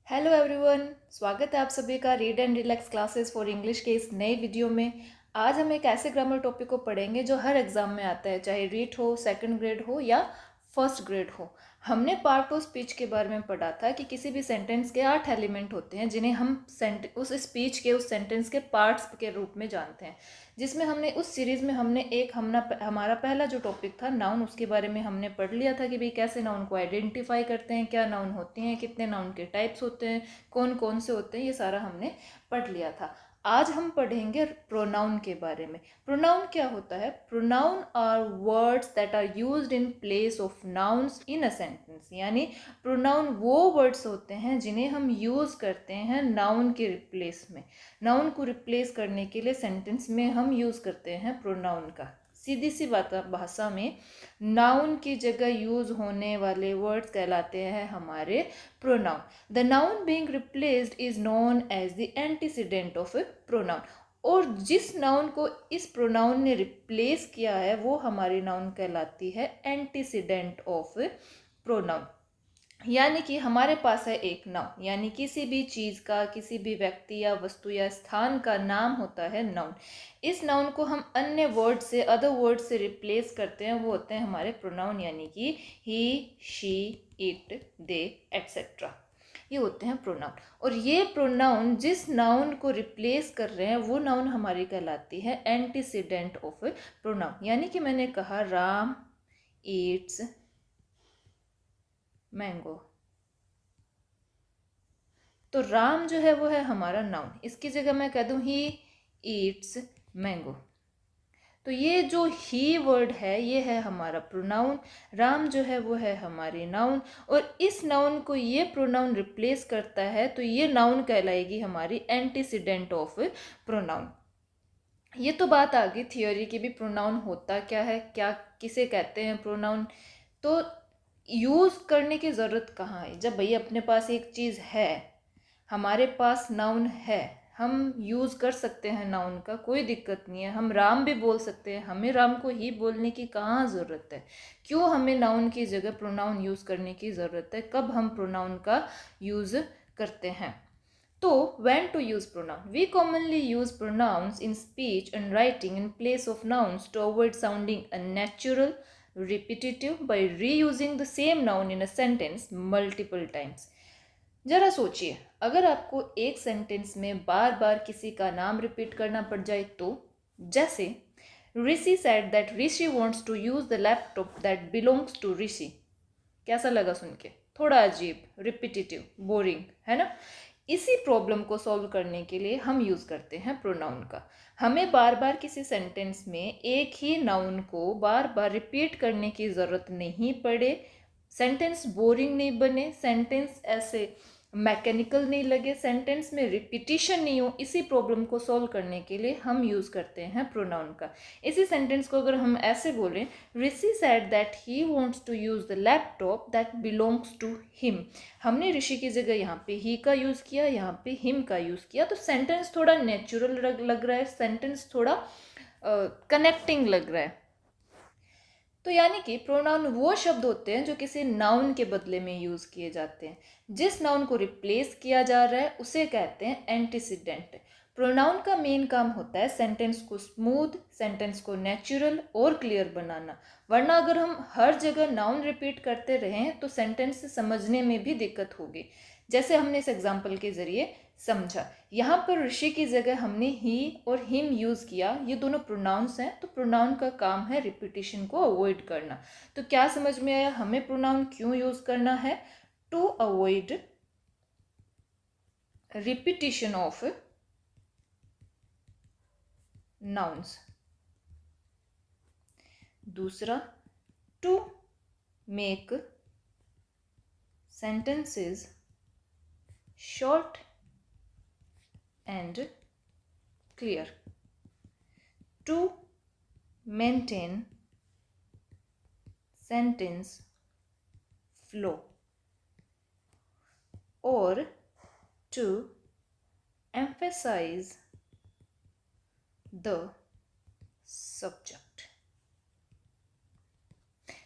Hello everyone, स्वागत है आप सभी का read and relax classes for English के इस नए वीडियो में। आज हम एक ऐसे ग्रामर टॉपिक को पढ़ेंगे जो हर एग्जाम में आता है, चाहे रीट हो, सेकंड ग्रेड हो या फर्स्ट ग्रेड हो। हमने पार्ट ऑफ स्पीच के बारे में पढ़ा था कि किसी भी सेंटेंस के 8 एलिमेंट होते हैं जिन्हें हम उस स्पीच के उस सेंटेंस के पार्ट्स के रूप में जानते हैं। जिसमें हमने उस सीरीज में हमारा पहला जो टॉपिक था नाउन, उसके बारे में हमने पढ़ लिया था कि भाई कैसे नाउन को आइडेंटिफाई करते हैं, क्या नाउन होते हैं, कितने नाउन के टाइप्स होते हैं, कौन कौन से होते हैं, ये सारा हमने पढ़ लिया था। आज हम पढ़ेंगे प्रोनाउन के बारे में। प्रोनाउन क्या होता है? Pronoun are words that are used in place of nouns in a sentence. यानी प्रोनाउन वो वर्ड्स होते हैं जिन्हें हम यूज करते हैं नाउन के रिप्लेस में। नाउन को रिप्लेस करने के लिए सेंटेंस में हम यूज करते हैं प्रोनाउन का। सीधी सी बात भाषा में नाउन की जगह यूज होने वाले वर्ड्स कहलाते हैं हमारे pronoun. The noun being replaced is known as the antecedent of a pronoun. और जिस नाउन को इस प्रोनाउन ने रिप्लेस किया है वो हमारी नाउन कहलाती है एंटीसीडेंट ऑफ ए प्रोनाउन। यानी कि हमारे पास है एक नाउन, यानी किसी भी चीज़ का, किसी भी व्यक्ति या वस्तु या स्थान का नाम होता है नाउन। इस नाउन को हम अन्य वर्ड से, अदर वर्ड से रिप्लेस करते हैं, वो होते हैं हमारे प्रोनाउन, यानी कि ही, शी, इट, दे एट्सेट्रा। ये होते हैं प्रोनाउन। और ये प्रोनाउन जिस नाउन को रिप्लेस कर रहे हैं वो नाउन हमारी कहलाती है एंटीसीडेंट ऑफ ए प्रोनाउन। यानी कि मैंने कहा राम ईट्स मैंगो, तो राम जो है वो है हमारा नाउन। इसकी जगह मैं कह दूं ही ईट्स मैंगो, तो ये जो ही वर्ड है ये है हमारा प्रोनाउन। राम जो है वो है हमारी नाउन, और इस नाउन को ये प्रोनाउन रिप्लेस करता है तो ये नाउन कहलाएगी हमारी एंटीसीडेंट ऑफ प्रोनाउन। ये तो बात आ गई थियोरी की भी, प्रोनाउन होता क्या है, क्या किसे कहते हैं प्रोनाउन। तो यूज़ करने की ज़रूरत कहाँ है? जब भाई अपने पास एक चीज़ है, हमारे पास नाउन है, हम यूज़ कर सकते हैं नाउन का, कोई दिक्कत नहीं है। हम राम भी बोल सकते हैं, हमें राम को ही बोलने की कहाँ ज़रूरत है? क्यों हमें नाउन की जगह प्रोनाउन यूज़ करने की ज़रूरत है? कब हम प्रोनाउन का यूज़ करते हैं? तो when to use pronoun? We commonly use pronouns in speech and writing in place of nouns to avoid sounding unnatural, repetitive by reusing the same noun in a sentence multiple times. जरा सोचिए, अगर आपको एक sentence में बार बार किसी का नाम repeat करना पड़ जाए तो, जैसे ऋषि said that Rishi wants to use the laptop that belongs to ऋषि। कैसा लगा सुन के? थोड़ा अजीब, रिपीटिटिव, बोरिंग, है ना? इसी प्रॉब्लम को सॉल्व करने के लिए हम यूज़ करते हैं प्रोनाउन का। हमें बार बार किसी सेंटेंस में एक ही नाउन को बार बार रिपीट करने की ज़रूरत नहीं पड़े, सेंटेंस बोरिंग नहीं बने, सेंटेंस ऐसे मैकेनिकल नहीं लगे, सेंटेंस में रिपीटिशन नहीं हो, इसी प्रॉब्लम को सॉल्व करने के लिए हम यूज़ करते हैं प्रोनाउन का। इसी सेंटेंस को अगर हम ऐसे बोलें, ऋषि said that he wants to use the laptop that belongs to him। हमने ऋषि की जगह यहाँ पे ही का यूज़ किया, यहाँ पे हिम का यूज़ किया, तो सेंटेंस थोड़ा नेचुरल लग रहा है, सेंटेंस थोड़ा कनेक्टिंग लग रहा है। तो यानी कि प्रोनाउन वो शब्द होते हैं जो किसी नाउन के बदले में यूज़ किए जाते हैं। जिस नाउन को रिप्लेस किया जा रहा है उसे कहते हैं एंटीसीडेंट। प्रोनाउन का मेन काम होता है सेंटेंस को स्मूथ, सेंटेंस को नेचुरल और क्लियर बनाना। वरना अगर हम हर जगह नाउन रिपीट करते रहें तो सेंटेंस समझने में भी दिक्कत होगी। जैसे हमने इस एग्जाम्पल के ज़रिए समझा, यहाँ पर ऋषि की जगह हमने ही और हिम यूज़ किया, ये दोनों प्रोनाउंस हैं, तो प्रोनाउन का काम है रिपीटिशन को अवॉइड करना। तो क्या समझ में आया हमें प्रोनाउन क्यों यूज़ करना है? To avoid repetition of nouns. दूसरा, to make sentences short and clear, to maintain sentence flow, or to emphasize the subject।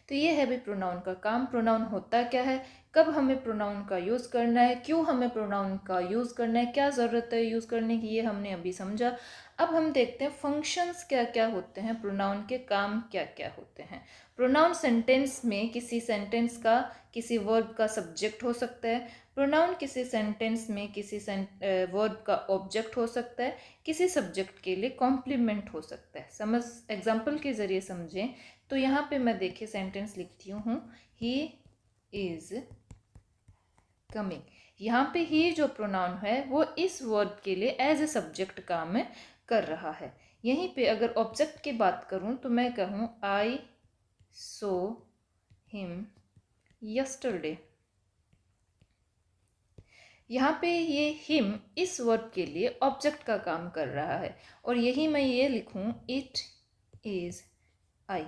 तो ये है भी प्रोनाउन का काम। प्रोनाउन होता क्या है कब हमें प्रोनाउन का यूज़ करना है, क्यों हमें प्रोनाउन का यूज़ करना है, क्या ज़रूरत है यूज़ करने की, ये हमने अभी समझा। अब हम देखते हैं फंक्शंस क्या क्या होते हैं, प्रोनाउन के काम क्या क्या होते हैं। प्रोनाउन सेंटेंस में किसी सेंटेंस का किसी वर्ब का सब्जेक्ट हो सकता है। प्रोनाउन किसी सेंटेंस में किसी वर्ब का ऑब्जेक्ट हो सकता है, किसी सब्जेक्ट के लिए कॉम्प्लीमेंट हो सकता है। समझ एग्जाम्पल के ज़रिए समझें तो यहाँ पे मैं देखिए सेंटेंस लिखती हूँ, ही इज़ कमिंग। यहाँ पे ही जो प्रोनाउन है वो इस वर्ब के लिए एज ए सब्जेक्ट काम कर रहा है। यहीं पे अगर ऑब्जेक्ट की बात करूँ तो मैं कहूँ आई सो हिम यस्टरडे। यहाँ पे ये हिम इस वर्ब के लिए ऑब्जेक्ट का काम कर रहा है, और यही मैं ये लिखूँ इट इज़ आई।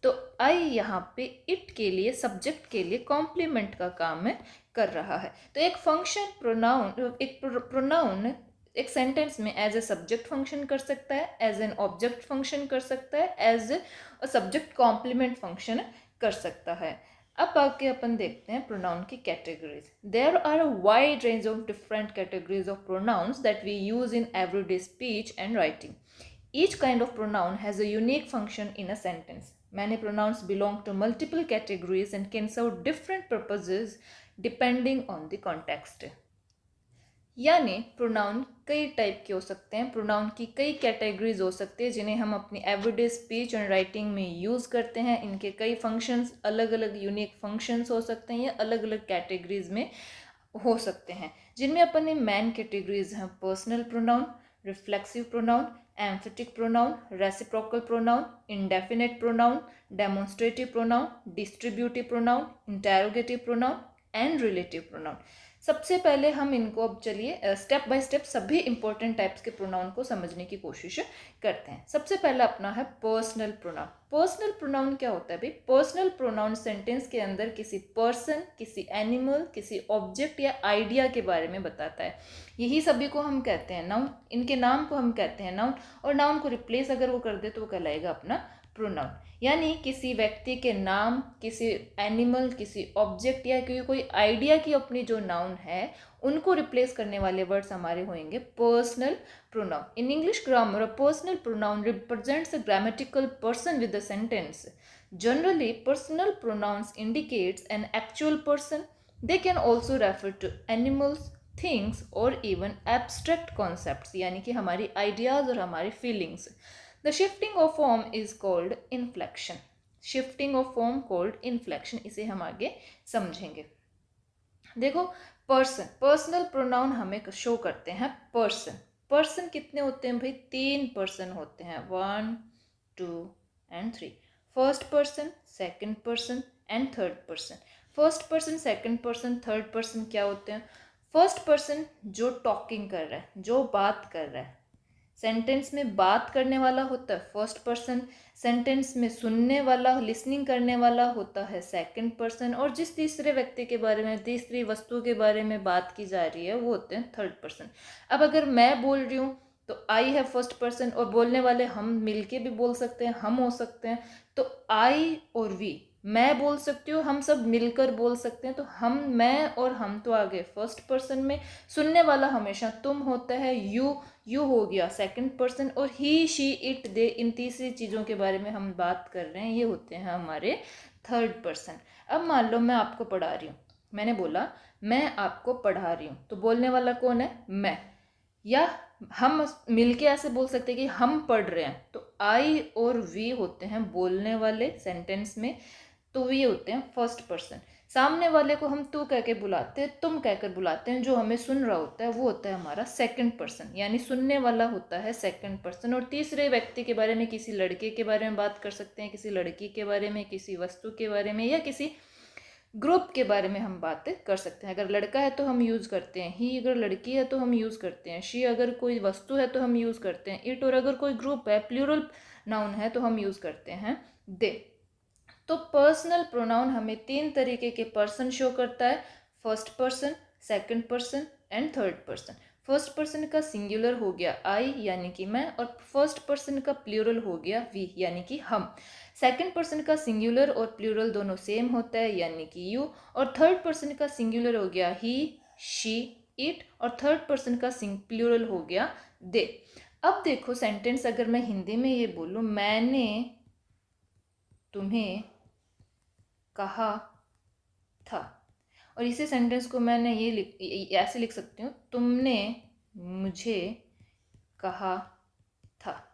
तो आई यहाँ पे इट के लिए सब्जेक्ट के लिए कॉम्प्लीमेंट का काम कर रहा है। तो एक फंक्शन प्रोनाउन एक सेंटेंस में एज ए सब्जेक्ट फंक्शन कर सकता है, एज एन ऑब्जेक्ट फंक्शन कर सकता है, as a subject complement function कर सकता है। अब आगे अपन देखते हैं प्रोनाउन की categories. There are a wide range of different categories of pronouns that we use in everyday speech and writing. Each kind of pronoun has a unique function in a sentence. Many pronouns belong to multiple categories and can serve different purposes depending on the context. यानी pronoun कई type के हो सकते हैं, pronoun की कई categories हो सकती है जिन्हें हम अपनी एवरीडे स्पीच एंड राइटिंग में यूज़ करते हैं। इनके कई फंक्शंस, अलग अलग यूनिक फंक्शंस हो सकते हैं, या अलग अलग कैटेगरीज में हो सकते हैं, जिनमें अपने मेन कैटेगरीज हैं personal pronoun, reflexive pronoun, emphatic pronoun, reciprocal pronoun, indefinite pronoun, demonstrative pronoun, distributive pronoun, interrogative pronoun and relative pronoun. सबसे पहले हम इनको अब चलिए स्टेप बाय स्टेप सभी इंपॉर्टेंट टाइप्स के प्रोनाउन को समझने की कोशिश करते हैं। सबसे पहला अपना है पर्सनल प्रोनाउन। पर्सनल प्रोनाउन क्या होता है भाई? पर्सनल प्रोनाउन सेंटेंस के अंदर किसी पर्सन, किसी एनिमल, किसी ऑब्जेक्ट या आइडिया के बारे में बताता है। यही सभी को हम कहते हैं नाउन। इनके नाम को हम कहते हैं नाउन, और नाउन को रिप्लेस अगर वो कर दे तो वो कहलाएगा अपना प्रोनाउन। यानी किसी व्यक्ति के नाम, किसी एनिमल, किसी ऑब्जेक्ट या कोई आइडिया की अपनी जो नाउन है उनको रिप्लेस करने वाले वर्ड्स हमारे होंगे personal pronoun. In English grammar, a personal pronoun represents a grammatical person with the sentence. Generally, personal pronouns indicates an actual person. They can also refer to animals, things or even abstract concepts, यानी कि हमारी ideas और हमारी feelings. The shifting of form is called inflection. Shifting of form called inflection. इसे हम आगे समझेंगे. देखो पर्सन, पर्सनल प्रोनाउन हमें शो करते हैं पर्सन. पर्सन कितने होते हैं भाई? 3 पर्सन होते हैं, 1, 2 and 3. First person, second person and third person. First person, second person, third person क्या होते हैं? फर्स्ट पर्सन जो टॉकिंग कर रहा है, जो बात कर रहा है, सेंटेंस में बात करने वाला होता है फर्स्ट पर्सन, सेंटेंस में सुनने वाला, लिसनिंग करने वाला होता है सेकंड पर्सन, और जिस तीसरे व्यक्ति के बारे में, तीसरी वस्तु के बारे में बात की जा रही है वो होते हैं थर्ड पर्सन. अब अगर मैं बोल रही हूँ तो आई है फर्स्ट पर्सन, और बोलने वाले हम मिलके भी बोल सकते हैं, हम हो सकते हैं. तो आई और वी, मैं बोल सकती हूँ, हम सब मिलकर बोल सकते हैं. तो हम, मैं और हम तो आ गए फर्स्ट पर्सन में. सुनने वाला हमेशा तुम होता है, यू हो गया सेकंड पर्सन, और ही, शी, इट, दे, इन तीसरी चीज़ों के बारे में हम बात कर रहे हैं, ये होते हैं हमारे थर्ड पर्सन. अब मान लो मैं आपको पढ़ा रही हूँ, मैंने बोला मैं आपको पढ़ा रही हूँ, तो बोलने वाला कौन है? मैं. या हम मिलके ऐसे बोल सकते हैं कि हम पढ़ रहे हैं, तो आई और वी होते हैं बोलने वाले सेंटेंस में, तो वी होते हैं फर्स्ट पर्सन. सामने वाले को हम तू कह के बुलाते हैं, तुम कहकर बुलाते हैं, जो हमें सुन रहा होता है वो होता है हमारा सेकंड पर्सन, यानी सुनने वाला होता है सेकंड पर्सन. और तीसरे व्यक्ति के बारे में, किसी लड़के के बारे में बात कर सकते हैं, किसी लड़की के बारे में, किसी वस्तु के बारे में, या किसी ग्रुप के बारे में हम बात कर सकते हैं. अगर लड़का है तो हम यूज़ करते हैं ही, अगर लड़की है तो हम यूज़ करते हैं शी, अगर कोई वस्तु है तो हम यूज़ करते हैं इट, और अगर कोई ग्रुप है, प्लूरल नाउन है, तो हम यूज़ करते हैं दे. तो पर्सनल प्रोनाउन हमें 3 तरीके के पर्सन शो करता है, first person, second person and third person. First person का सिंगुलर हो गया आई यानी कि मैं, और फर्स्ट पर्सन का प्लूरल हो गया वी यानी कि हम। सेकंड पर्सन का सिंगुलर और प्लूरल दोनों सेम होता है यानी कि यू, और थर्ड पर्सन का सिंगुलर हो गया ही, शी, इट, और थर्ड पर्सन का प्लूरल हो गया दे। अब देखो सेंटेंस अगर मैं हिंदी में ये बोलूँ, मैंने तुम्हें कहा था, और इसी सेंटेंस को मैंने ऐसे लिख सकती हूँ, तुमने मुझे कहा था।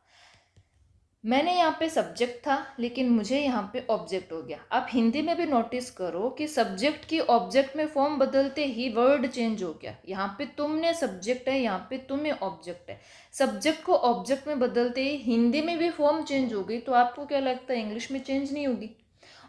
मैंने यहाँ पे सब्जेक्ट था लेकिन मुझे यहाँ पे ऑब्जेक्ट हो गया। आप हिंदी में भी नोटिस करो कि सब्जेक्ट की ऑब्जेक्ट में फॉर्म बदलते ही वर्ड चेंज हो गया। यहाँ पे तुमने सब्जेक्ट है, यहाँ पे तुम्हें ऑब्जेक्ट है। सब्जेक्ट को ऑब्जेक्ट में बदलते ही हिंदी में भी फॉर्म चेंज हो गई, तो आपको क्या लगता है इंग्लिश में चेंज नहीं होगी?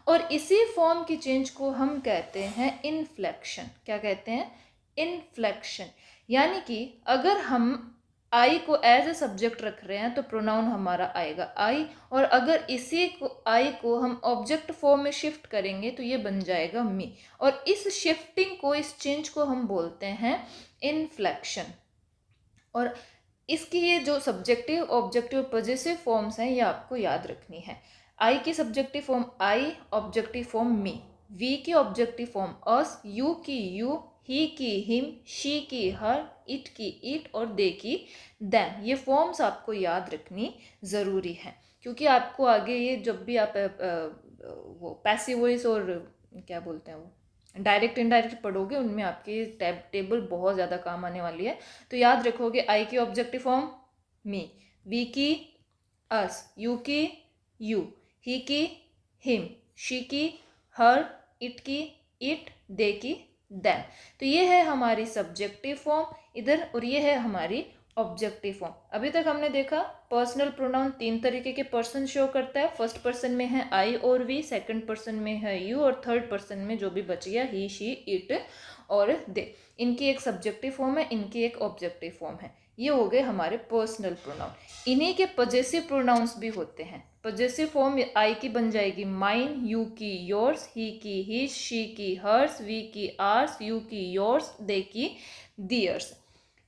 और इसी फॉर्म की चेंज को हम कहते हैं इन्फ्लेक्शन। क्या कहते हैं? इन्फ्लेक्शन। यानी कि अगर हम आई को एज ए सब्जेक्ट रख रहे हैं तो प्रोनाउन हमारा आएगा आई, और अगर इसी को आई को हम ऑब्जेक्ट फॉर्म में शिफ्ट करेंगे तो ये बन जाएगा मी, और इस शिफ्टिंग को, इस चेंज को हम बोलते हैं इन्फ्लेक्शन। और इसकी ये जो सब्जेक्टिव, ऑब्जेक्टिव, पॉजेसिव फॉर्म्स हैं ये आपको याद रखनी है। आई की subjective form I, objective form me. We की ऑब्जेक्टिव फॉर्म अस, यू की यू, ही की हिम, शी की हर, इट की इट, और दे की देम। ये फॉर्म्स आपको याद रखनी ज़रूरी है, क्योंकि आपको आगे ये जब भी आप वो पैसिव वॉइस और क्या बोलते हैं वो डायरेक्ट इनडायरेक्ट पढ़ोगे, उनमें आपकी टेबल बहुत ज़्यादा काम आने वाली है। तो याद रखोगे आई की ऑब्जेक्टिव फॉर्म मी, वी की अस, यू की यू, ही की हिम, शी की हर, इट की इट, दे की देम। तो ये है हमारी सब्जेक्टिव फॉर्म इधर, और ये है हमारी ऑब्जेक्टिव फॉर्म। अभी तक हमने देखा पर्सनल प्रोनाउन 3 तरीके के पर्सन शो करता है। फर्स्ट पर्सन में है आई और वी, सेकंड पर्सन में है यू, और थर्ड पर्सन में जो भी बच गया ही, शी, इट और दे। इनकी एक सब्जेक्टिव फॉर्म है, इनकी एक ऑब्जेक्टिव फॉर्म है। ये हो गए हमारे पर्सनल प्रोनाउन। इन्हीं के पॉजेसिव प्रोनाउंस भी होते हैं। पॉजेसिव फॉर्म आई की बन जाएगी माइन, यू की योर्स, ही की हिज, शी की हर्स, वी की आर्स, यू की योर्स, दे की दियर्स।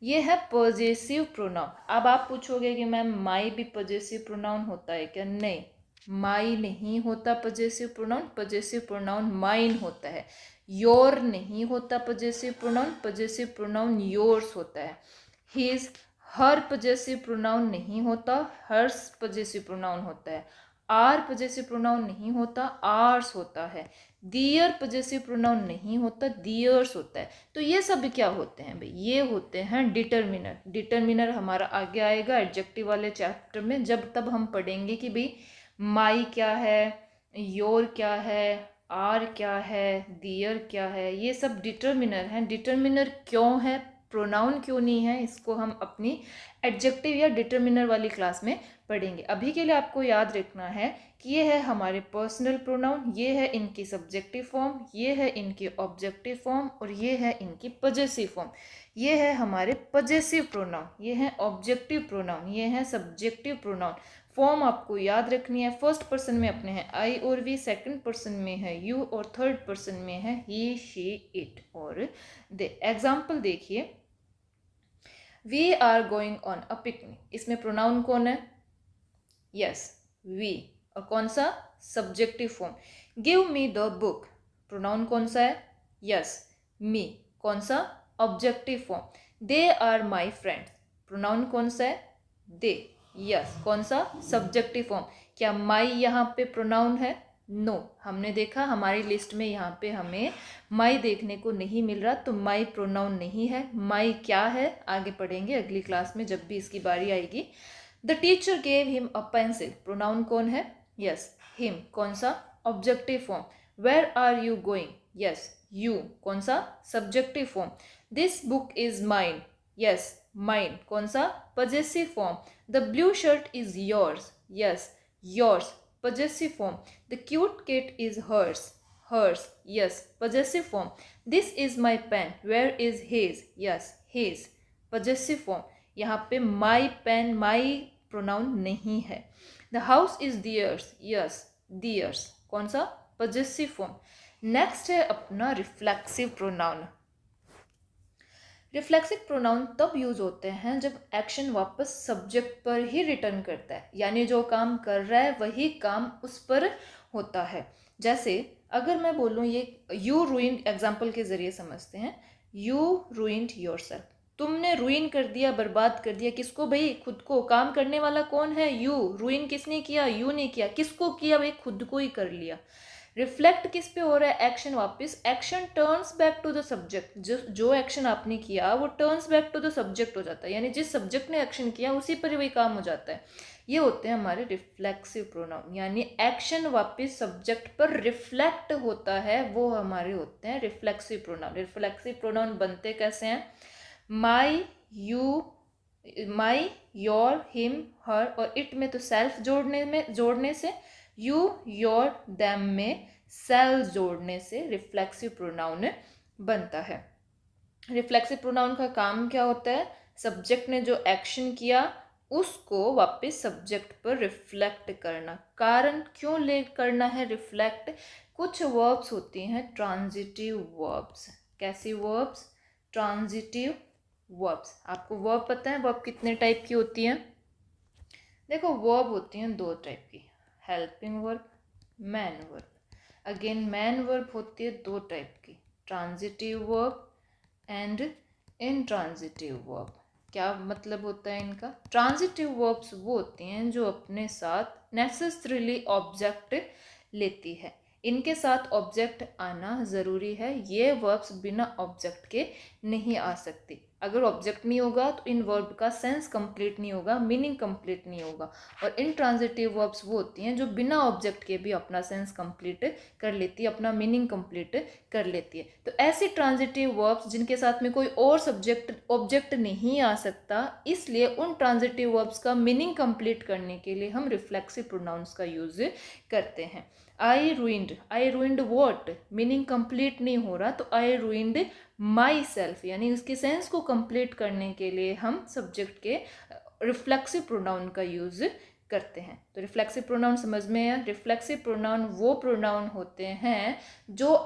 ये है पॉजेसिव प्रोनाउन। अब आप पूछोगे कि मैम माई भी पॉजेसिव प्रोनाउन होता है क्या? नहीं, माई नहीं होता possessive pronoun. Possessive pronoun mine होता है। योर नहीं होता possessive pronoun. Possessive pronoun yours होता है। हिज, हर पॉजेसिव प्रोनाउन नहीं होता, हर्स पॉजेसिव प्रोनाउन होता है। आर पॉजेसिव प्रोनाउन नहीं होता, आर्स होता है। दियर पॉजेसिव प्रोनाउन नहीं होता, दियर्स होता है। तो ये सब क्या होते हैं भाई? ये होते हैं डिटर्मिनर। डिटर्मिनर हमारा आगे आएगा एडजेक्टिव वाले चैप्टर में, जब तब हम पढ़ेंगे कि भाई माई क्या है, योर क्या है, आर क्या है, दियर क्या है। ये सब डिटर्मिनर हैं। डिटर्मिनर क्यों है, प्रोनाउन क्यों नहीं है, इसको हम अपनी एडजेक्टिव या डिटर्मिनर वाली क्लास में पढ़ेंगे। अभी के लिए आपको याद रखना है कि ये है हमारे पर्सनल प्रोनाउन, ये है इनकी सब्जेक्टिव फॉर्म, ये है इनकी ऑब्जेक्टिव फॉर्म, और ये है इनकी पॉजेसिव फॉर्म। ये है हमारे पॉजेसिव प्रोनाउन, ये है ऑब्जेक्टिव प्रोनाउन, ये है सब्जेक्टिव प्रोनाउन। फॉर्म आपको याद रखनी है। फर्स्ट पर्सन में अपने हैं आई और वी, सेकंड पर्सन में है यू, और थर्ड पर्सन में है ही, शी, इट और दे। एग्जाम्पल देखिए, we are going on a picnic. इसमें प्रोनाउन कौन है? Yes, we. और कौन सा? Subjective form. Give me the book, pronoun कौन सा है? Yes, me. कौन सा? Objective form. They are my friends, pronoun कौन सा है? दे। यस, कौन सा? Subjective form. क्या माई यहाँ पे प्रोनाउन है? नो, हमने देखा हमारी लिस्ट में यहाँ पे हमें माई देखने को नहीं मिल रहा, तो माई प्रोनाउन नहीं है। माई क्या है आगे पढ़ेंगे अगली क्लास में जब भी इसकी बारी आएगी। The teacher gave him a pencil, pronoun कौन है? Yes, him. कौन सा? Objective form. Where are you going? Yes, you. कौन सा? Subjective form. This book is mine, yes, mine. कौन सा? Possessive form. The blue shirt is yours, yes, yours, possessive form. The cute kid is hers, hers, yes, possessive form. This is my pen, where is his? Yes, his, possessive form. यहाँ पे my pen, my pronoun नहीं है. The house is theirs, yes, theirs. कौन सा? possessive form. Next है अपना reflexive pronoun. Reflexive pronoun तब use होते हैं जब एक्शन वापस सब्जेक्ट पर ही रिटर्न करता है, यानी जो काम कर रहा है वही काम उस पर होता है। जैसे अगर मैं बोलूँ, ये यू रूइंड एग्जाम्पल के जरिए समझते हैं, यू रूइंड योरसेल्फ, तुमने रूइन कर दिया, बर्बाद कर दिया। किसको भाई? खुद को। काम करने वाला कौन है? यू। रूइन किसने किया? यू ने किया। किसको किया भाई? खुद को ही कर लिया। रिफ्लेक्ट किस पे हो रहा है? एक्शन वापस, action turns back to the subject, जो एक्शन आपने किया वो turns back to the subject हो जाता है, यानी जिस सब्जेक्ट ने एक्शन किया उसी पर ही वही काम हो जाता है। ये होते हैं हमारे रिफ्लेक्सिव प्रोनाउन, यानी एक्शन वापस सब्जेक्ट पर रिफ्लेक्ट होता है, वो हमारे होते हैं रिफ्लेक्सिव प्रोनाउन। रिफ्लेक्सिव प्रोनाउन बनते कैसे हैं? माई, यू, माई, योर, हिम, हर और इट में तो सेल्फ जोड़ने से, यू, योर, देम में सेल जोड़ने से रिफ्लेक्सिव प्रोनाउन बनता है। रिफ्लेक्सिव प्रोनाउन का काम क्या होता है? सब्जेक्ट ने जो एक्शन किया उसको वापस सब्जेक्ट पर रिफ्लेक्ट करना। कारण क्यों ले करना है रिफ्लेक्ट? कुछ वर्ब्स होती हैं ट्रांजिटिव वर्ब्स। कैसी वर्ब्स? Transitive verbs. आपको वर्ब पता है वर्ब कितने टाइप की होती हैं? देखो, वर्ब होती हैं दो टाइप की, helping verb, man verb. Again man verb होती है दो टाइप की, transitive verb and intransitive verb. क्या मतलब होता है इनका? ट्रांजिटिव वर्ब्स वो होती हैं जो अपने साथ नेसेसरीली ऑब्जेक्ट लेती है, इनके साथ ऑब्जेक्ट आना ज़रूरी है। ये वर्ब्स बिना ऑब्जेक्ट के नहीं आ सकती। अगर ऑब्जेक्ट नहीं होगा तो इन वर्ब का सेंस कंप्लीट नहीं होगा, मीनिंग कंप्लीट नहीं होगा। और इनट्रांजिटिव वर्ब्स वो होती हैं जो बिना ऑब्जेक्ट के भी अपना सेंस कंप्लीट कर लेती है, अपना मीनिंग कंप्लीट कर लेती है। तो ऐसी ट्रांजिटिव वर्ब्स जिनके साथ में कोई और सब्जेक्ट ऑब्जेक्ट नहीं आ सकता, इसलिए उन ट्रांजिटिव वर्ब्स का मीनिंग कंप्लीट करने के लिए हम रिफ्लेक्सिव प्रोनाउंस का यूज करते हैं। आई रूइंड वॉट? मीनिंग कंप्लीट नहीं हो रहा, तो आई रूइंड माई सेल्फ, यानी उसके सेंस को कंप्लीट करने के लिए हम सब्जेक्ट के रिफ्लेक्सिव प्रोनाउन का यूज करते हैं। तो रिफ्लेक्सिव प्रोनाउन समझ में है? रिफ्लेक्सिव प्रोनाउन वो प्रोनाउन होते हैं जो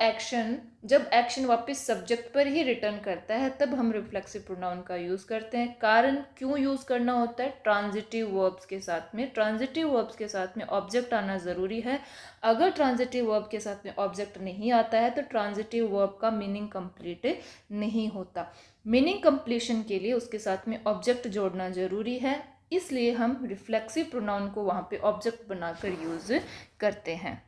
जब एक्शन वापस सब्जेक्ट पर ही रिटर्न करता है तब हम रिफ्लेक्सिव प्रोनाउन का यूज करते हैं। कारण क्यों यूज करना होता है? ट्रांजिटिव वर्ब्स के साथ में, ट्रांजिटिव वर्ब्स के साथ में ऑब्जेक्ट आना जरूरी है। अगर ट्रांजिटिव वर्ब के साथ में ऑब्जेक्ट नहीं आता है तो ट्रांजिटिव वर्ब का मीनिंग कंप्लीट नहीं होता। मीनिंग कंप्लीशन के लिए उसके साथ में ऑब्जेक्ट जोड़ना जरूरी है, इसलिए हम रिफ्लेक्सिव प्रोनाउन को वहाँ पे ऑब्जेक्ट बनाकर यूज करते हैं।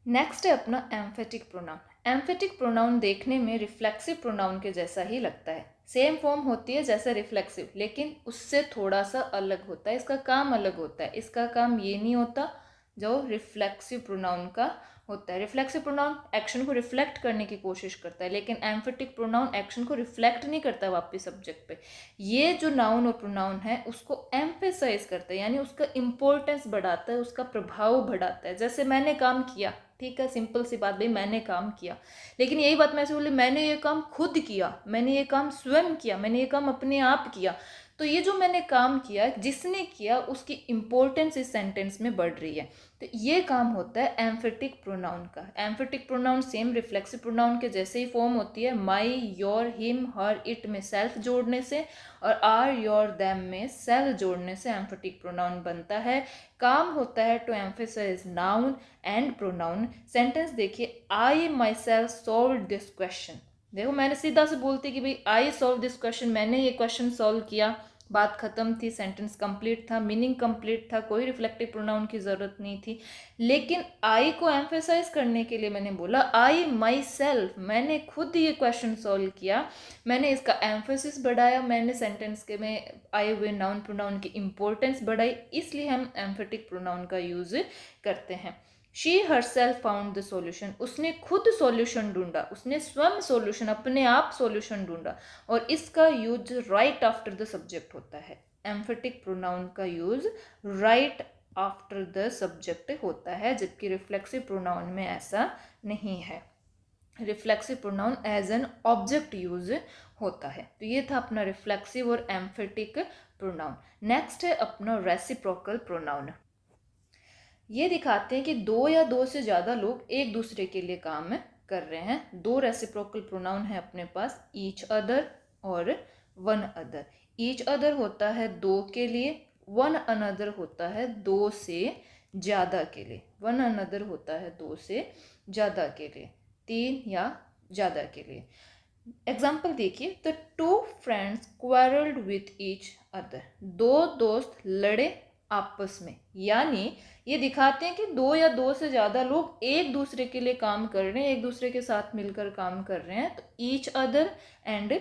नेक्स्ट है अपना एम्फेटिक प्रोनाउन। एम्फेटिक प्रोनाउन देखने में रिफ्लेक्सिव प्रोनाउन के जैसा ही लगता है, सेम फॉर्म होती है जैसा रिफ्लेक्सिव, लेकिन उससे थोड़ा सा अलग होता है, इसका काम अलग होता है। इसका काम ये नहीं होता जो रिफ्लेक्सिव प्रोनाउन का होता है। रिफ्लेक्सिव प्रोनाउन एक्शन को रिफ्लेक्ट करने की कोशिश करता है, लेकिन एम्फेटिक प्रोनाउन एक्शन को रिफ्लेक्ट नहीं करता वापस सब्जेक्ट पे। ये जो नाउन और प्रोनाउन है उसको एम्फेसाइज करता है, यानी उसका इंपॉर्टेंस बढ़ाता है, उसका प्रभाव बढ़ाता है। जैसे मैंने काम किया, ठीक है, सिंपल सी बात, भाई मैंने काम किया, लेकिन यही बात मैं ऐसे बोली मैंने ये काम खुद किया, मैंने ये काम स्वयं किया, मैंने ये काम अपने आप किया, तो ये जो मैंने काम किया, जिसने किया, उसकी इंपॉर्टेंस इस सेंटेंस में बढ़ रही है। तो ये काम होता है एम्फेटिक प्रोनाउन का। Emphatic pronoun same reflexive pronoun के जैसे ही फॉर्म होती है, my, your, him, her, it में सेल्फ जोड़ने से और आर, योर, देम में सेल जोड़ने से एम्फेटिक प्रोनाउन बनता है। काम होता है to emphasize noun and pronoun. Sentence देखिए, I myself solve this question. देखो, मैंने सीधा से बोलती कि भाई आई सॉल्व दिस क्वेश्चन, मैंने ये क्वेश्चन सॉल्व किया, बात खत्म थी, सेंटेंस कंप्लीट था, मीनिंग कंप्लीट था, कोई रिफ्लेक्टिव प्रोनाउन की ज़रूरत नहीं थी। लेकिन आई को एम्फेसाइज करने के लिए मैंने बोला आई माई सेल्फ, मैंने खुद ये क्वेश्चन सॉल्व किया, मैंने इसका एम्फेसिस बढ़ाया, मैंने सेंटेंस के में आए हुए नाउन प्रोनाउन की इंपॉर्टेंस बढ़ाई, इसलिए हम एम्फेटिक प्रोनाउन का यूज करते हैं। She herself found the solution, उसने खुद सॉल्यूशन ढूंढा, उसने स्वयं सॉल्यूशन, अपने आप सॉल्यूशन ढूंढा, और इसका use right after the subject होता है। एम्फेटिक प्रोनाउन का use right after the subject होता है, जबकि रिफ्लेक्सिव प्रोनाउन में ऐसा नहीं है। Reflexive pronoun as an object use होता है। तो ये था अपना रिफ्लेक्सिव और एम्फेटिक प्रोनाउन। नेक्स्ट है अपना रेसिप्रोकल प्रोनाउन। ये दिखाते हैं कि दो या दो से ज़्यादा लोग एक दूसरे के लिए काम कर रहे हैं। दो रेसिप्रोकल प्रोनाउन है अपने पास, ईच अदर और वन अदर। ईच अदर होता है दो के लिए, वन अनदर होता है दो से ज़्यादा के लिए। वन अनदर होता है दो से ज़्यादा के लिए, तीन या ज़्यादा के लिए। एग्जाम्पल देखिए, the two friends quarrelled with each other. दो दोस्त लड़े आपस में, यानी ये दिखाते हैं कि दो या दो से ज़्यादा लोग एक दूसरे के लिए काम कर रहे हैं, एक दूसरे के साथ मिलकर काम कर रहे हैं। तो each other and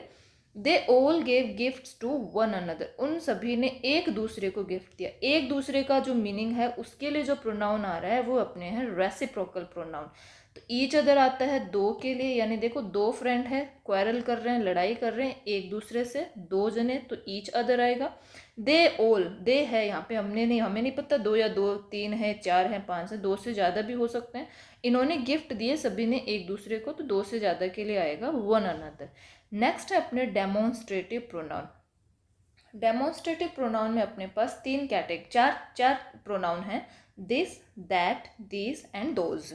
they all gave gifts to one another. उन सभी ने एक दूसरे को गिफ्ट दिया। एक दूसरे का जो मीनिंग है उसके लिए जो प्रोनाउन आ रहा है वो अपने हैं रेसिप्रोकल प्रोनाउन। तो ईच अदर आता है दो के लिए, यानी देखो दो फ्रेंड है, क्वारल कर रहे हैं, लड़ाई कर रहे हैं एक दूसरे से, दो जने, तो ईच अदर आएगा। दे ऑल, दे है यहाँ पे हमें नहीं पता दो या दो, तीन है, चार है, पांच है, दो से ज़्यादा भी हो सकते हैं। इन्होंने गिफ्ट दिए सभी ने एक दूसरे को, तो दो से ज़्यादा के लिए आएगा वन अनदर। नेक्स्ट है अपने डेमोन्स्ट्रेटिव प्रोनाउन। डेमोन्स्ट्रेटिव प्रोनाउन में अपने पास तीन कैटेगरी, चार प्रोनाउन हैं, this, that, these and those.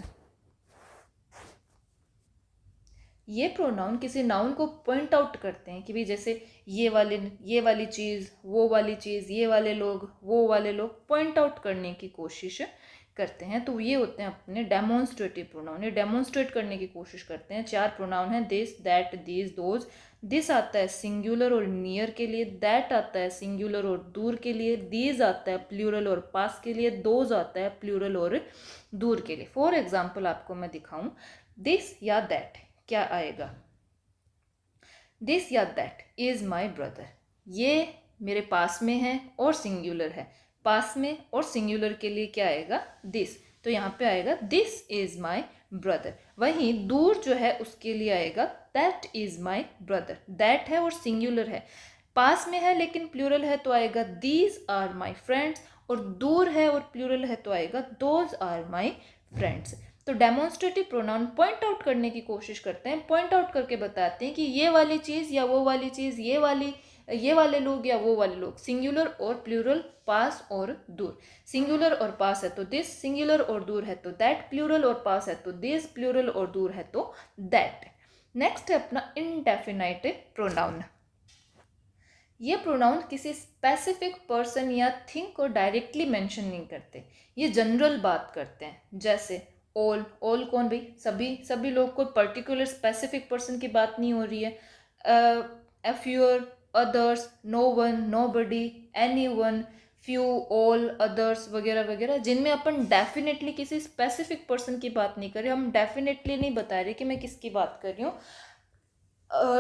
ये प्रोनाउन किसी नाउन को पॉइंट आउट करते हैं कि भाई जैसे ये वाली चीज़, वो वाली चीज़, ये वाले लोग, वो वाले लोग, पॉइंट आउट करने की कोशिश करते हैं। तो ये होते हैं अपने डेमोन्स्ट्रेटिव प्रोनाउन, ये डेमोन्स्ट्रेट करने की कोशिश करते हैं। चार प्रोनाउन हैं, this, that, these, those. This आता है सिंगुलर और नियर के लिए, दैट आता है सिंगुलर और दूर के लिए, दीज आता है प्लूरल और पास के लिए, दोज आता है प्लूरल और दूर के लिए। फॉर एग्जाम्पल आपको मैं दिखाऊं, दिस या दैट क्या आएगा, दिस या दैट इज माई ब्रदर। ये मेरे पास में है और सिंगुलर है, पास में और सिंगुलर के लिए क्या आएगा, दिस, तो यहाँ पे आएगा दिस इज माई ब्रदर। वहीं दूर जो है उसके लिए आएगा that is my brother. That है और सिंगुलर है, पास में है लेकिन प्लूरल है तो आएगा दीज आर माई फ्रेंड्स, और दूर है और प्लूरल है तो आएगा दोज आर माई फ्रेंड्स। तो डेमोन्स्ट्रेटिव प्रोनाउन पॉइंट आउट करने की कोशिश करते हैं, पॉइंट आउट करके बताते हैं कि ये वाली चीज़ या वो वाली चीज़, ये वाले लोग या वो वाले लोग, सिंगुलर और प्लूरल, पास और दूर। सिंगुलर और पास है तो दिस, सिंगुलर और दूर है तो दैट, प्लूरल और पास है तो दिस, प्लूरल और दूर है तो दैट। नेक्स्ट है अपना इंडेफिनाइट प्रोनाउन। ये प्रोनाउन किसी स्पेसिफिक पर्सन या थिंग को डायरेक्टली मेंशन नहीं करते, ये जनरल बात करते हैं। जैसे ऑल, ऑल कौन भाई, सभी लोग, कोई पर्टिकुलर स्पेसिफिक पर्सन की बात नहीं हो रही है। A fewer, others, no one, nobody, anyone, few, all, others वगैरह वगैरह, जिनमें अपन डेफिनेटली किसी स्पेसिफिक पर्सन की बात नहीं कर रहे, हम डेफिनेटली नहीं बता रहे कि मैं किसकी बात कर रही हूँ।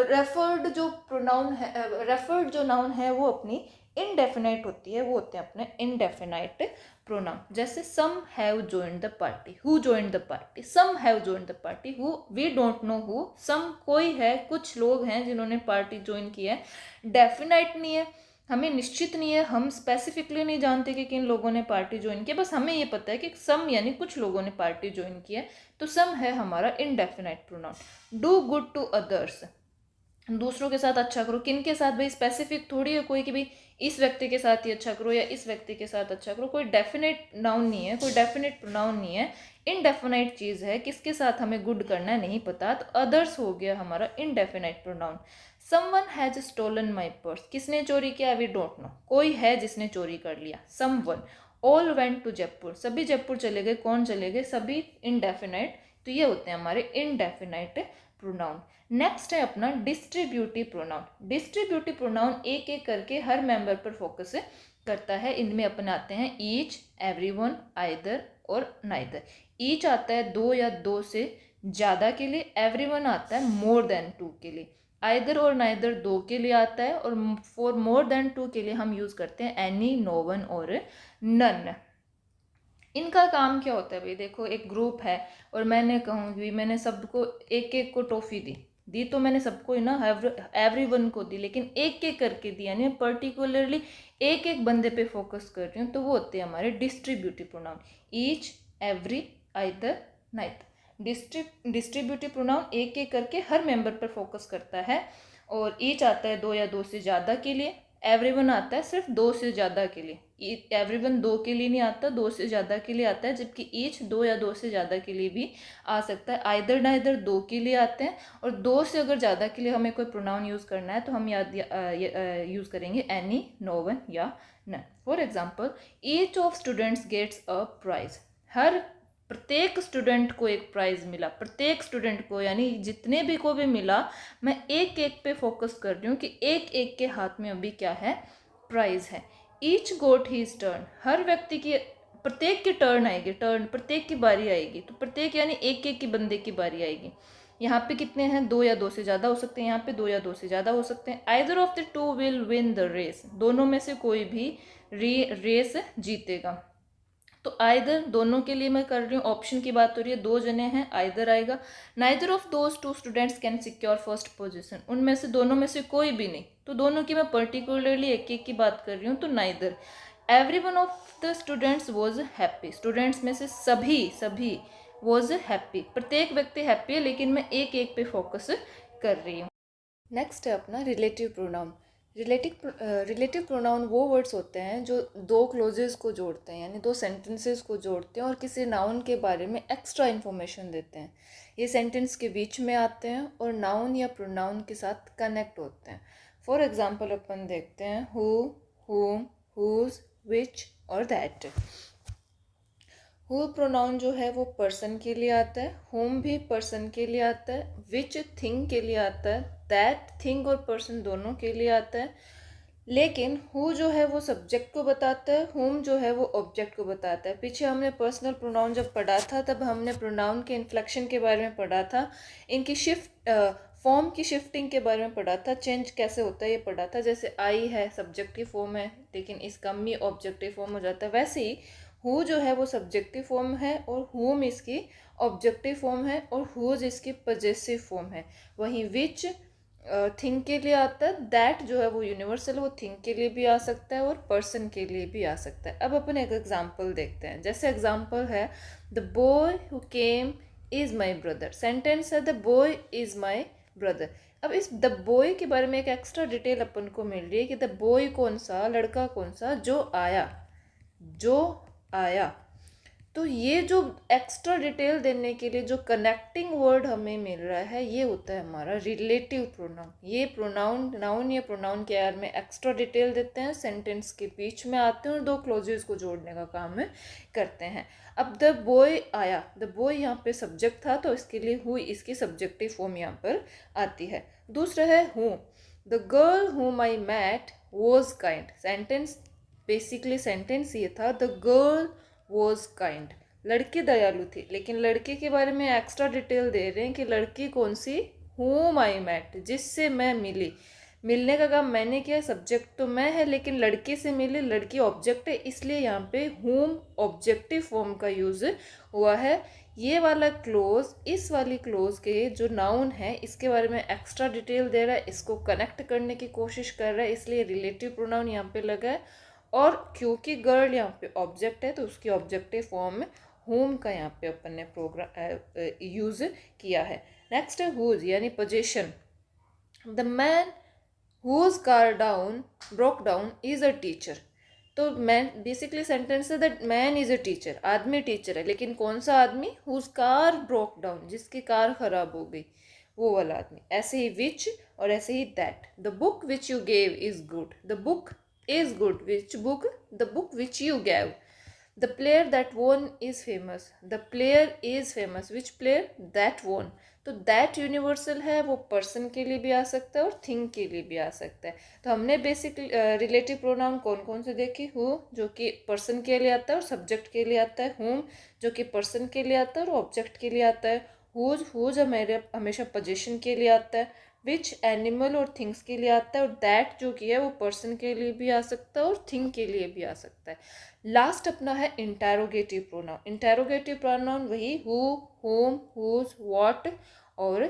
रेफर्ड जो प्रोनाउन है, रेफर्ड जो नाउन है वो अपनी इनडेफिनाइट होती है, वो होते हैं अपने इनडेफिनाइट प्रोनाउन। जैसे some have joined the party, who joined the party, some have joined the party, who we don't know who, some कोई है, कुछ लोग हैं जिन्होंने पार्टी ज्वाइन किया है। डेफिनाइट नहीं है, हमें निश्चित नहीं है, हम स्पेसिफिकली नहीं जानते कि किन लोगों ने पार्टी ज्वाइन किया, बस हमें ये पता है कि सम यानी कुछ लोगों ने पार्टी ज्वाइन किया है, तो सम है हमारा indefinite pronoun. Do good to others, दूसरों के साथ अच्छा करो, किन के साथ भाई, स्पेसिफिक थोड़ी है कोई कि भाई इस व्यक्ति के साथ ही अच्छा करो या इस व्यक्ति के साथ अच्छा करो, कोई डेफिनेट नाउन नहीं है, कोई डेफिनेट प्रोनाउन नहीं है, इनडेफिनाइट चीज़ है, किसके साथ हमें गुड करना है नहीं पता, तो अदर्स हो गया हमारा indefinite pronoun. Someone has stolen my purse, किसने चोरी किया, वी डोंट नो, कोई है जिसने चोरी कर लिया, someone. All went to Jaipur, सभी जयपुर चले गए, कौन चले गए, सभी इनडेफिनाइट, तो ये होते हैं हमारे इनडेफिनाइट प्रोनाउन। नेक्स्ट है अपना डिस्ट्रीब्यूटिव प्रोनाउन। डिस्ट्रीब्यूटिव प्रोनाउन एक एक करके हर मेंबर पर फोकस करता है। इनमें अपन आते हैं ईच, एवरीवन, आइदर और नाइदर। ईच आता है दो या दो से ज़्यादा के लिए, एवरीवन आता है मोर देन टू के लिए, आइदर और नाइदर दो के लिए आता है, और फॉर मोर देन टू के लिए हम यूज़ करते हैं एनी, नो वन और नन। इनका काम क्या होता है भाई, देखो एक ग्रुप है और मैंने कहूँगी मैंने सबको एक एक को टॉफ़ी दी तो मैंने सबको ही ना एवरीवन को दी, लेकिन एक एक करके दी, यानी पर्टिकुलरली एक एक बंदे पे फोकस कर रही हूँ, तो वो होते हैं हमारे distributive pronoun. Each, every, either, neither. Distributive pronoun एक एक करके हर मेंबर पर फोकस करता है, और ईच आता है दो या दो से ज़्यादा के लिए, एवरीवन आता है सिर्फ 2 से ज़्यादा के लिए, एवरीवन 2 के लिए नहीं आता, 2 से ज़्यादा के लिए आता है, जबकि ईच 2 या 2 से ज़्यादा के लिए भी आ सकता है। आइदर नाइदर 2 के लिए आते हैं, और 2 से अगर ज़्यादा के लिए हमें कोई प्रोनाउन यूज़ करना है तो हम यूज़ करेंगे एनी, नो वन या none. For example, each of students gets a prize. हर प्रत्येक स्टूडेंट को एक प्राइज़ मिला, प्रत्येक स्टूडेंट को, यानी जितने भी को भी मिला, मैं एक एक पे फोकस कर रही हूँ कि एक एक के हाथ में अभी क्या है, प्राइज़ है। ईच गोट हीज टर्न, हर व्यक्ति की, प्रत्येक की टर्न आएगी, टर्न प्रत्येक की बारी आएगी, तो प्रत्येक यानी एक एक की बंदे की बारी आएगी। यहाँ पे कितने हैं, 2 या 2 से ज़्यादा हो सकते हैं, यहाँ पे 2 या 2 से ज़्यादा हो सकते हैं। Either of the two will win the race, दोनों में से कोई भी रेस जीतेगा। तो आइदर, दोनों के लिए मैं कर रही हूँ, ऑप्शन की बात हो रही है, 2 जने हैं, आइदर आएगा। Neither of those 2 students can secure first position, उनमें से, दोनों में से कोई भी नहीं, तो दोनों की मैं पर्टिकुलरली एक एक की बात कर रही हूँ, तो neither. Every one of the students was happy, students में से सभी वॉज हैप्पी, प्रत्येक व्यक्ति हैप्पी है, लेकिन मैं एक एक पे फोकस कर रही हूँ। नेक्स्ट है अपना रिलेटिव प्रोनाउन। रिलेटिव प्रोनाउन वो वर्ड्स होते हैं जो 2 क्लोजेस को जोड़ते हैं, यानी 2 सेंटेंसेस को जोड़ते हैं और किसी नाउन के बारे में एक्स्ट्रा इन्फॉर्मेशन देते हैं। ये सेंटेंस के बीच में आते हैं और नाउन या प्रोनाउन के साथ कनेक्ट होते हैं। फॉर एग्जांपल अपन देखते हैं हु, हुम, हुज, विच और दैट। हु प्रोनाउन जो है वो पर्सन के लिए आता है, होम भी पर्सन के लिए आता है, विच थिंग के लिए आता है, दैट थिंग और पर्सन दोनों के लिए आता है। लेकिन हु जो है वो सब्जेक्ट को बताता है, होम जो है वो ऑब्जेक्ट को बताता है। पीछे हमने पर्सनल प्रोनाउन जब पढ़ा था तब हमने प्रोनाउन के इन्फ्लेक्शन के बारे में पढ़ा था, इनकी फॉर्म की शिफ्टिंग के बारे में पढ़ा था, चेंज कैसे होता है ये पढ़ा था। जैसे आई है सब्जेक्टिव फॉर्म है, लेकिन इसका मी ऑब्जेक्टिव फॉर्म हो जाता है, वैसे ही हु जो है वो सब्जेक्टिव फॉर्म है और हुम इसकी ऑब्जेक्टिव फॉर्म है और हुज इसकी पजेसिव फॉर्म है। वहीं विच थिंग के लिए आता है, दैट जो है वो यूनिवर्सल, वो थिंग के लिए भी आ सकता है और पर्सन के लिए भी आ सकता है। अब अपन एक एग्जांपल देखते हैं। जैसे एग्जांपल है the boy who came is my brother, sentence है the boy is my brother. अब इस द बॉय के बारे में एक एक्स्ट्रा डिटेल अपन को मिल रही है कि द बॉय कौन सा, लड़का कौन सा, जो आया। तो ये जो एक्स्ट्रा डिटेल देने के लिए जो कनेक्टिंग वर्ड हमें मिल रहा है, ये होता है हमारा रिलेटिव प्रोनाउन। ये प्रोनाउन, नाउन या प्रोनाउन के यार में एक्स्ट्रा डिटेल देते हैं, सेंटेंस के बीच में आते हैं और 2 क्लोजेस को जोड़ने का काम करते हैं। अब द बॉय आया, द बॉय यहाँ पे सब्जेक्ट था तो इसके लिए हु इसकी सब्जेक्टिव फॉर्म यहाँ पर आती है। दूसरा है who, the girl whom I met was kind. Sentence, basically sentence ये था द गर्ल वॉज काइंड, लड़की दयालु थी, लेकिन लड़के के बारे में एक्स्ट्रा डिटेल दे रहे हैं कि लड़की कौन सी, हुम आई मैट, जिससे मैं मिली। मिलने का काम मैंने किया, सब्जेक्ट तो मैं है, लेकिन लड़के से मिली, लड़की ऑब्जेक्ट है, इसलिए यहाँ पे हुम ऑब्जेक्टिव फॉर्म का यूज हुआ है। ये वाला क्लोज, इस वाली क्लोज के जो नाउन है इसके बारे में एक्स्ट्रा डिटेल दे रहा है, इसको कनेक्ट करने की कोशिश कर रहा है, इसलिए रिलेटिव प्रोनाउन यहाँ पे लगा है। और क्योंकि गर्ल यहाँ पे ऑब्जेक्ट है तो उसकी ऑब्जेक्टिव फॉर्म में होम का यहाँ पे अपन ने प्रोग्राम यूज किया है। नेक्स्ट है हुज, यानी position. The man whose car broke down is a teacher. तो मैन, बेसिकली सेंटेंस है that man is a teacher, आदमी टीचर है, लेकिन कौन सा आदमी, हुज कार ब्रोक डाउन, जिसकी कार खराब हो गई, वो वाला आदमी। ऐसे ही विच और ऐसे ही that. The book which you gave is good, the book is good, which book, the book which you gave. The player that won is famous, the player is famous, which player, that won। तो that universal है, वो person के लिए भी आ सकता है और thing के लिए भी आ सकता है। तो हमने बेसिक रिलेटिव प्रोनाउन कौन कौन से देखी, हु जो कि पर्सन के लिए आता है और सब्जेक्ट के लिए आता है, हुम जो कि पर्सन के लिए आता है और ऑब्जेक्ट के लिए आता है, हुज हमेशा पोजीशन के लिए आता है, विच एनिमल और थिंग्स के लिए आता है, और दैट जो कि है वो पर्सन के लिए भी आ सकता है और थिंग के लिए भी आ सकता है। लास्ट अपना है इंटेरोगेटिव प्रोनाउन। इंटेरोगेटिव प्रोनाउन वही हु, होम, हुज, व्हाट और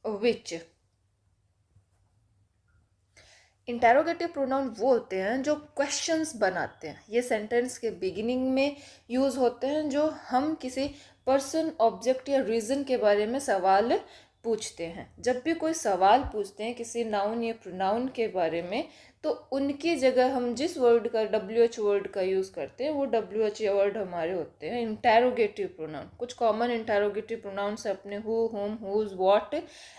विच। इंटेरोगेटिव प्रोनाउन वो होते हैं जो क्वेश्चंस बनाते हैं, ये सेंटेंस के बिगिनिंग में यूज़ होते हैं, जो हम किसी पर्सन, ऑब्जेक्ट या रीज़न के बारे में सवाल पूछते हैं। जब भी कोई सवाल पूछते हैं किसी नाउन या प्रोनाउन के बारे में, तो उनकी जगह हम जिस वर्ड का WH वर्ड का यूज़ करते हैं वो WH वर्ड हमारे होते हैं इंटेरोगेटिव प्रोनाउन। कुछ कॉमन इंटेरोगेटिव प्रोनाउंस अपने who, whom, whose, what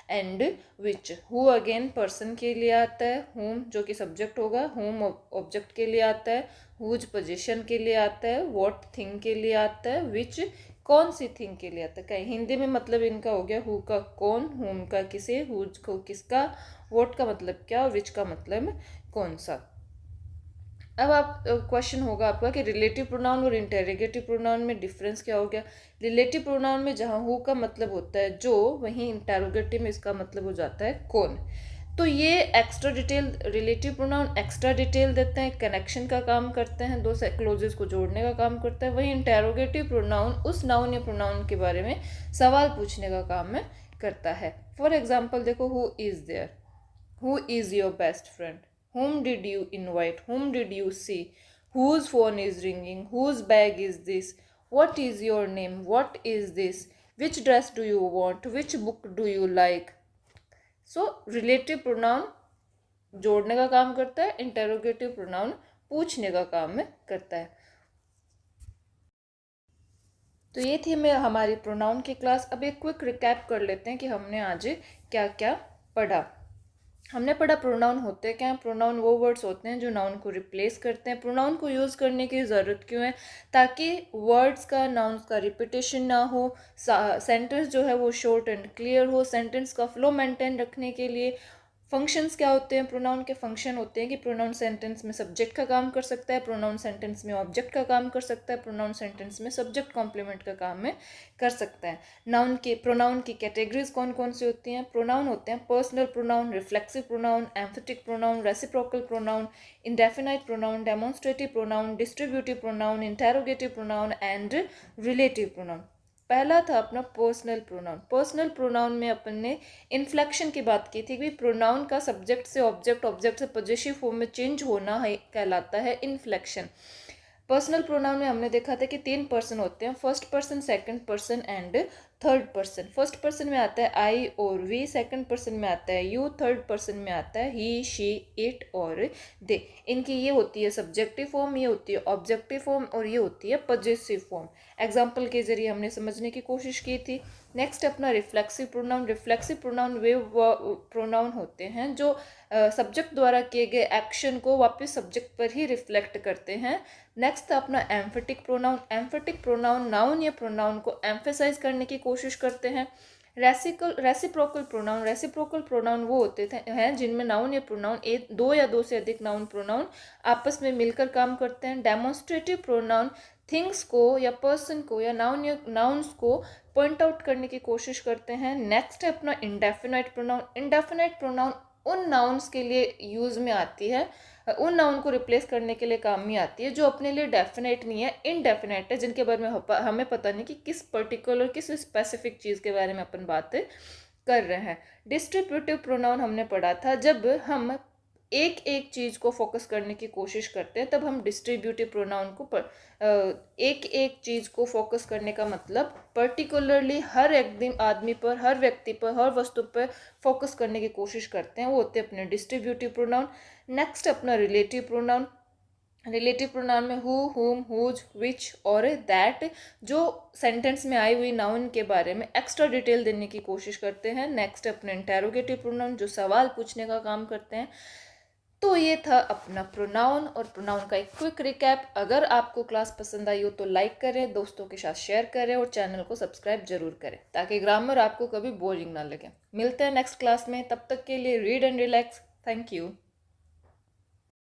and which. Who again person के लिए आता है, हुम जो कि सब्जेक्ट होगा, हुम ऑब्जेक्ट के लिए आता है, हुज पोजीशन के लिए आता है, व्हाट थिंग के लिए आता है, विच कौन सी थिंग के लिए आता है। कहीं हिंदी में मतलब इनका हो गया हु का कौन, हुम का किसे, हुज को किसका, व्हाट का मतलब क्या और विच का मतलब कौन सा। अब आप क्वेश्चन होगा आपका कि रिलेटिव प्रोनाउन और इंटेरोगेटिव प्रोनाउन में डिफरेंस क्या हो गया। रिलेटिव प्रोनाउन में जहाँ हु का मतलब होता है जो, वहीं इंटेरोगेटिव में इसका मतलब हो जाता है कौन। तो ये extra detail, relative pronoun extra detail देते हैं, कनेक्शन का काम करते हैं, दो क्लोजेस को जोड़ने का काम करता है। वहीं इंटेरोगेटिव प्रोनाउन उस नाउन या प्रोनाउन के बारे में सवाल पूछने का काम में करता है। फॉर एग्जाम्पल देखो, who is there, who is your best friend, whom did you invite, whom did you see, whose phone is ringing, whose bag is this, what is your name, what is this, which dress do you want, which book do you like। So relative pronoun जोड़ने का काम करता है, interrogative pronoun पूछने का काम में करता है। तो ये थी मैं हमारी प्रोनाउन की क्लास। अब एक क्विक रिकैप कर लेते हैं कि हमने आज क्या क्या पढ़ा। हमने पढ़ा प्रोनाउन होते क्या हैं। प्रोनाउन वो वर्ड्स होते हैं जो नाउन को रिप्लेस करते हैं। प्रोनाउन को यूज़ करने की ज़रूरत क्यों है, ताकि वर्ड्स का, नाउन्स का रिपीटेशन ना हो, सेंटेंस जो है वो शॉर्ट एंड क्लियर हो। सेंटेंस का फ्लो मेंटेन रखने के लिए फंक्शंस क्या होते हैं, प्रोनाउन के फंक्शन होते हैं कि प्रोनाउन सेंटेंस में सब्जेक्ट का काम कर सकता है, प्रोनाउन सेंटेंस में ऑब्जेक्ट का काम कर सकता है, प्रोनाउन सेंटेंस में सब्जेक्ट कॉम्प्लीमेंट का काम में कर सकता है। नाउन के प्रोनाउन की कैटेगरीज कौन कौन सी होती हैं। प्रोनाउन होते हैं personal pronoun, reflexive pronoun, emphatic pronoun, reciprocal pronoun, indefinite pronoun, demonstrative pronoun, distributive pronoun, interrogative pronoun and relative pronoun. पहला था अपना पर्सनल प्रोनाउन। पर्सनल प्रोनाउन में अपन ने इन्फ्लेक्शन की बात की थी कि प्रोनाउन का सब्जेक्ट से ऑब्जेक्ट, ऑब्जेक्ट से पोजेसिव फॉर्म में चेंज होना है, कहलाता है इन्फ्लेक्शन। पर्सनल प्रोनाउन में हमने देखा था कि 3 पर्सन होते हैं, first person, second person and third person. First person में आता है आई और वी, सेकंड पर्सन में आता है यू, थर्ड पर्सन में आता है ही, शी, इट और दे। इनकी ये होती है सब्जेक्टिव फॉर्म, ये होती है ऑब्जेक्टिव फॉर्म और ये होती है पॉजेसिव फॉर्म। एग्जाम्पल के जरिए हमने समझने की कोशिश की थी। नेक्स्ट अपना रिफ्लेक्सिव प्रोनाउन। रिफ्लेक्सिव प्रोनाउन वे प्रोनाउन होते हैं जो सब्जेक्ट द्वारा किए गए एक्शन को वापस सब्जेक्ट पर ही रिफ्लेक्ट करते हैं। नेक्स्ट अपना emphatic pronoun. Emphatic pronoun noun या प्रोनाउन को एम्फेसाइज करने की कोशिश करते हैं। Reciprocal pronoun. रेसिप्रोकल प्रोनाउन वो होते हैं जिनमें नाउन या प्रोनाउन दो या दो से अधिक नाउन प्रोनाउन आपस में मिलकर काम करते हैं। डेमोन्स्ट्रेटिव प्रोनाउन थिंग्स को या पर्सन को या नाउन्स को पॉइंट आउट करने की कोशिश करते हैं। नेक्स्ट है अपना इंडेफिनाइट प्रोनाउन। इंडेफिनाइट प्रोनाउन उन नाउन्स के लिए यूज़ में आती है, उन नाउन को रिप्लेस करने के लिए काम में आती है जो अपने लिए डेफिनेट नहीं है, इनडेफिनेट है, जिनके बारे में हमें पता नहीं कि किस पर्टिकुलर, किस स्पेसिफिक चीज़ के बारे में अपन बात कर रहे हैं। डिस्ट्रीब्यूटिव प्रोनाउन हमने पढ़ा था, जब हम एक एक चीज़ को फोकस करने की कोशिश करते हैं तब हम डिस्ट्रीब्यूटिव प्रोनाउन को एक एक चीज़ को फोकस करने का मतलब पर्टिकुलरली हर एक आदमी पर, हर व्यक्ति पर, हर वस्तु पर फोकस करने की कोशिश करते हैं, वो होते हैं अपने डिस्ट्रीब्यूटिव प्रोनाउन। नेक्स्ट अपना रिलेटिव प्रोनाउन। रिलेटिव प्रोनाउन में हु, हुम, हुज, विच और दैट जो सेंटेंस में आई हुई नाउन के बारे में एक्स्ट्रा डिटेल देने की कोशिश करते हैं। नेक्स्ट अपने इंटेरोगेटिव प्रोनाउन जो सवाल पूछने का काम करते हैं। तो ये था अपना प्रोनाउन और प्रोनाउन का एक क्विक रिकैप। अगर आपको क्लास पसंद आई हो तो लाइक करें, दोस्तों के साथ शेयर करें और चैनल को सब्सक्राइब जरूर करें ताकि ग्रामर आपको कभी बोरिंग ना लगे। मिलते हैं नेक्स्ट क्लास में, तब तक के लिए read and relax. Thank you.